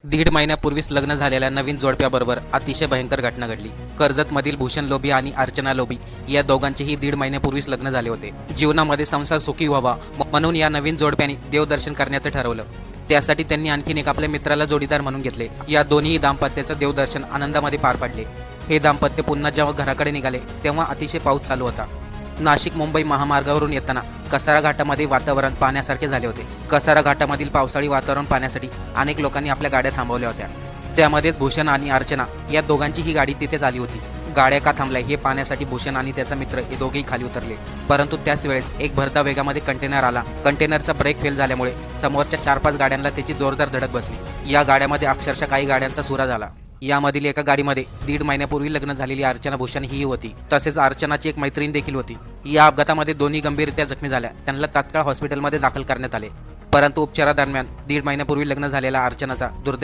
दीड महिन्यापूर्वीच लग्न झालेल्या नवीन जोडप्याबरोबर अतिशय भयंकर घटना घडली। कर्जतमधील भूषण लोभी आणि अर्चना लोभी या दोघांचेही दीड महिन्यापूर्वीच लग्न झाले होते। जीवनामध्ये संसार सुखी व्हावा म्हणून या नवीन जोडप्याने देवदर्शन करण्याचं ठरवलं। त्यासाठी त्यांनी आणखीन एक आपल्या मित्राला जोडीदार म्हणून घेतले। या दोन्ही दाम्पत्याचं देवदर्शन आनंदामध्ये पार पडले। हे दाम्पत्य पुन्हा जेव्हा घराकडे निघाले तेव्हा अतिशय पाऊस चालू होता। नाशिक मुंबई महामार्गावरून येताना कसारा घाटामध्ये वातावरण पाहण्यासारखे झाले होते। कसारा घाटामधील पावसाळी वातावरण पाहण्यासाठी अनेक लोकांनी आपल्या गाड्या थांबवल्या होत्या। त्यामध्ये भूषण आणि अर्चना या दोघांची ही गाडी तिथेच आली होती। गाड्या का थांबल्या हे पाहण्यासाठी भूषण आणि त्याचा मित्र हे दोघेही खाली उतरले, परंतु त्याच वेळेस एक भरधाव वेगामध्ये कंटेनर आला। कंटेनरचा ब्रेक फेल झाल्यामुळे समोरच्या 4-5 गाड्यांना त्याची जोरदार धडक बसली। या गाड्यामध्ये अक्षरशः काही गाड्यांचा चुरा झाला। यामधील एका गाडीमध्ये दीड महिन्यापूर्वी लग्न झालेली अर्चना भूषण ही होती, तसेच अर्चनाची एक मैत्रीण देखील होती। या अपघातामध्ये दोन्ही गंभीररित्या जखमी झाल्या। त्यांना तात्काळ हॉस्पिटलमध्ये दाखल करण्यात आले, परंतु उपचारादरम्यान दीड महिन्यापूर्वी लग्न झालेल्या अर्चनाचा दुर्दैवी